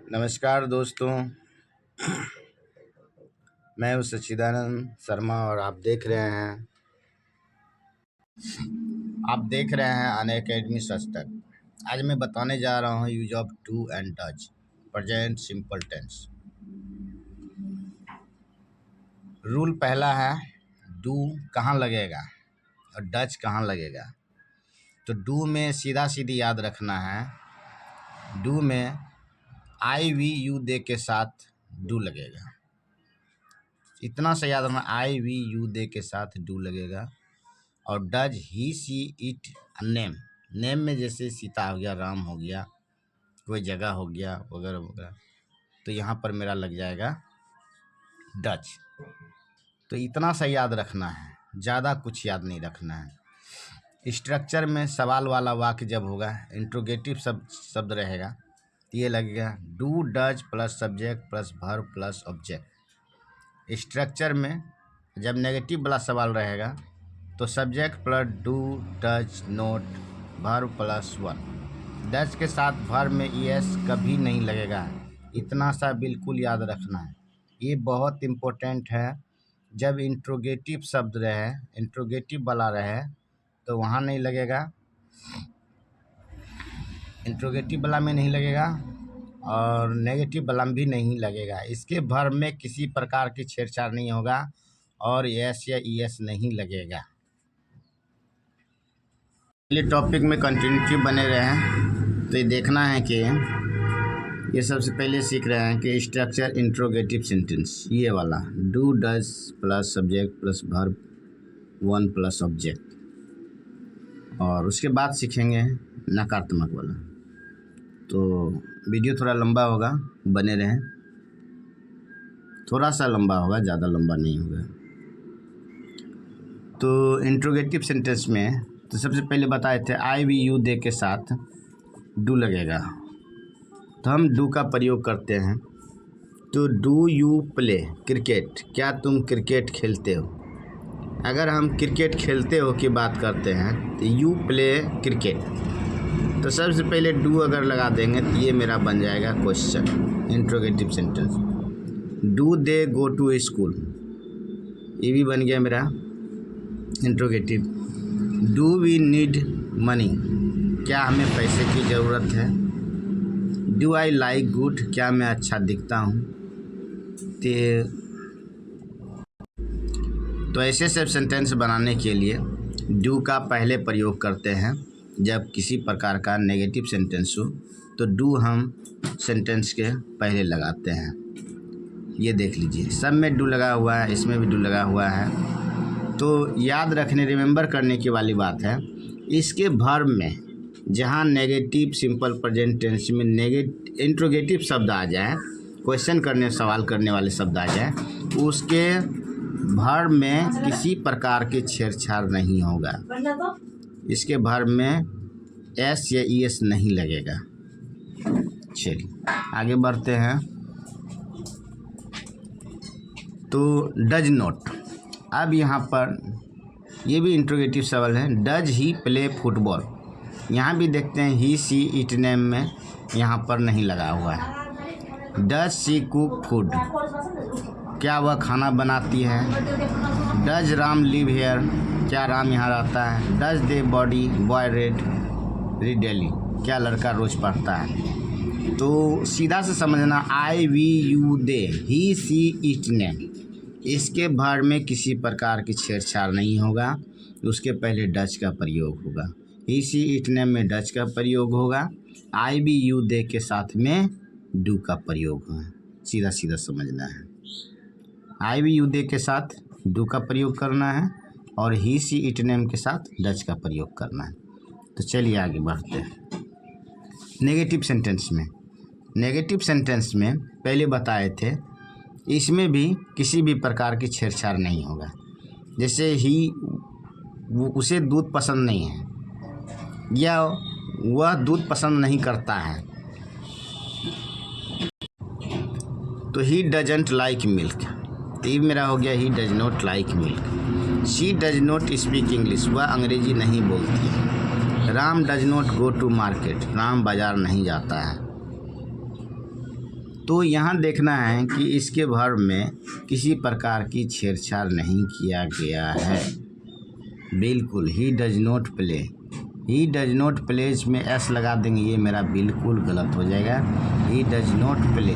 नमस्कार दोस्तों, मैं हूँ सच्चिदानंद शर्मा और आप देख रहे हैं अनअकैडमी सस्तक। आज मैं बताने जा रहा हूँ use of do and does present simple tense. Rule पहला है डू कहाँ लगेगा और डज कहाँ लगेगा। तो डू में सीधा सीधी याद रखना है, डू में आई वी यू दे के साथ डू लगेगा। इतना सा याद रखना, आई वी यू दे के साथ डू लगेगा। और does he she it name, name में जैसे सीता हो गया, राम हो गया, कोई जगह हो गया वगैरह वगैरह, तो यहाँ पर मेरा लग जाएगा डज। तो इतना सा याद रखना है, ज़्यादा कुछ याद नहीं रखना है। स्ट्रक्चर में सवाल वाला वाक्य जब होगा, इंट्रोगेटिव शब्द रहेगा, ये लगेगा do does plus subject plus verb plus object. Structure में जब नेगेटिव वाला सवाल रहेगा तो subject plus do does note verb plus one. Does के साथ वर्ब में ईएस कभी नहीं लगेगा, इतना सा बिल्कुल याद रखना है। ये बहुत इम्पोर्टेंट है। जब इंट्रोगेटिव शब्द रहे, इंट्रोगेटिव वाला रहे तो वहाँ नहीं लगेगा, इंट्रोगेटिव वाला में नहीं लगेगा और नेगेटिव वाला में भी नहीं लगेगा। इसके वर्ब में किसी प्रकार की छेड़छाड़ नहीं होगा और एस या ईएस नहीं लगेगा। पहले टॉपिक में कंटिन्यूटी बने रहे हैं तो ये देखना है कि ये सबसे पहले सीख रहे हैं कि स्ट्रक्चर इंट्रोगेटिव सेंटेंस, ये वाला do does plus subject plus verb one plus object, और उसके बाद सीखेंगे नकारात्मक वाला। तो वीडियो थोड़ा लंबा होगा, बने रहें। थोड़ा सा लंबा होगा, ज़्यादा लंबा नहीं होगा। तो इंट्रोगेटिव सेंटेंस में तो सबसे पहले बताए थे आई वी यू दे के साथ डू लगेगा, तो हम डू का प्रयोग करते हैं। तो डू यू प्ले क्रिकेट, क्या तुम क्रिकेट खेलते हो। अगर हम क्रिकेट खेलते हो की बात करते हैं तो यू प्ले क्रिकेट, तो सबसे पहले डू अगर लगा देंगे तो ये मेरा बन जाएगा question, interrogative sentence. Do they go to school, ये भी बन गया मेरा interrogative. Do we need money, क्या हमें पैसे की ज़रूरत है। डू आई लाइक गुड, क्या मैं अच्छा दिखता हूँ। तो ऐसे सब सेंटेंस बनाने के लिए डू का पहले प्रयोग करते हैं। जब किसी प्रकार का नेगेटिव सेंटेंस हो तो डू हम सेंटेंस के पहले लगाते हैं। ये देख लीजिए, सब में डू लगा हुआ है, इसमें भी डू लगा हुआ है। तो याद रखने, रिमेंबर करने की वाली बात है। इसके वर्ब में जहाँ नेगेटिव सिंपल प्रेजेंट टेंस में इंट्रोगेटिव शब्द आ जाए, क्वेश्चन करने सवाल करने वाले शब्द आ जाए, उसके वर्ब में किसी प्रकार की छेड़छाड़ नहीं होगा। इसके वर्ब में एस या ईएस नहीं लगेगा। चलिए आगे बढ़ते हैं। तो डज नॉट, अब यहाँ पर ये भी इंट्रोगेटिव सवाल है। डज ही प्ले फुटबॉल, यहाँ भी देखते हैं ही सी इट नेम में यहाँ पर नहीं लगा हुआ है। डज सी कुक फूड, क्या वह खाना बनाती है। डज राम लिव हेयर, क्या राम यहाँ रहता है। Does the body boy read daily, क्या लड़का रोज़ पढ़ता है। तो सीधा से समझना, I we you they he she it name, इसके वर्ब में किसी प्रकार की छेड़छाड़ नहीं होगा, उसके पहले डज का प्रयोग होगा। ही सी इट नेम में डज का प्रयोग होगा, आई वी यू दे के साथ में डू का प्रयोग होगा। सीधा सीधा समझना है, आई वी यू दे के साथ डू का प्रयोग करना है और ही सी इट नेम के साथ डज का प्रयोग करना है। तो चलिए आगे बढ़ते हैं। नेगेटिव सेंटेंस में, नेगेटिव सेंटेंस में पहले बताए थे, इसमें भी किसी भी प्रकार की छेड़छाड़ नहीं होगा। जैसे ही उसे दूध पसंद नहीं है या वह दूध पसंद नहीं करता है, तो ही डजंट लाइक मिल्क, तो ये मेरा हो गया he does not like milk. She does not speak English, वह अंग्रेजी नहीं बोलती है। Ram does not go to market, Ram बाजार नहीं जाता है। तो यहाँ देखना है कि इसके वर्ब में किसी प्रकार की छेड़छाड़ नहीं किया गया है। बिल्कुल, ही does not play, he does not play में एस लगा देंगे, ये मेरा बिल्कुल गलत हो जाएगा। ही डज नॉट प्ले,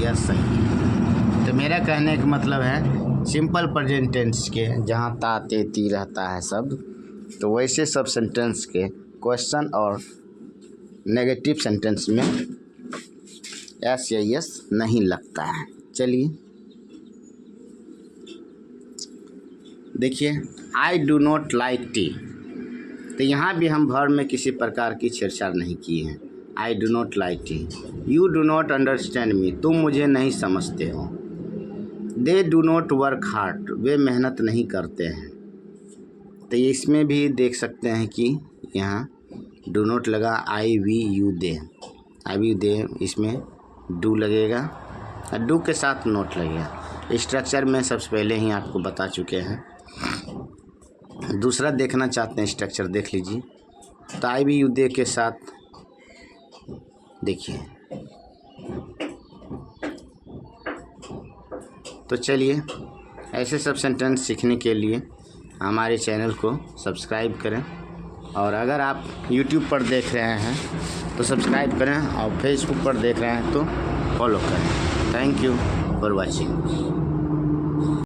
यह सही। तो मेरा कहने का मतलब है सिंपल प्रेजेंट टेंस के जहाँ ता ते ती रहता है शब्द, तो वैसे सब सेंटेंस के क्वेश्चन और नेगेटिव सेंटेंस में एस या यस नहीं लगता है। चलिए देखिए, आई डू नॉट लाइक टी, तो यहाँ भी हम वर्ब में किसी प्रकार की छेड़छाड़ नहीं की है। I do not like tea. You do not understand me, तुम मुझे नहीं समझते हो। They do not work hard, वे मेहनत नहीं करते हैं। तो इसमें भी देख सकते हैं कि यहाँ डू नॉट लगा, I we you they, I we they, इसमें डू लगेगा और डू के साथ नोट लगेगा। स्ट्रक्चर में सबसे पहले ही आपको बता चुके हैं। दूसरा देखना चाहते हैं स्ट्रक्चर, देख लीजिए। तो आई वी यू दे के साथ देखिए। तो चलिए, ऐसे सब सेंटेंस सीखने के लिए हमारे चैनल को सब्सक्राइब करें, और अगर आप YouTube पर देख रहे हैं तो सब्सक्राइब करें, और फेसबुक पर देख रहे हैं तो फॉलो करें। Thank you for watching.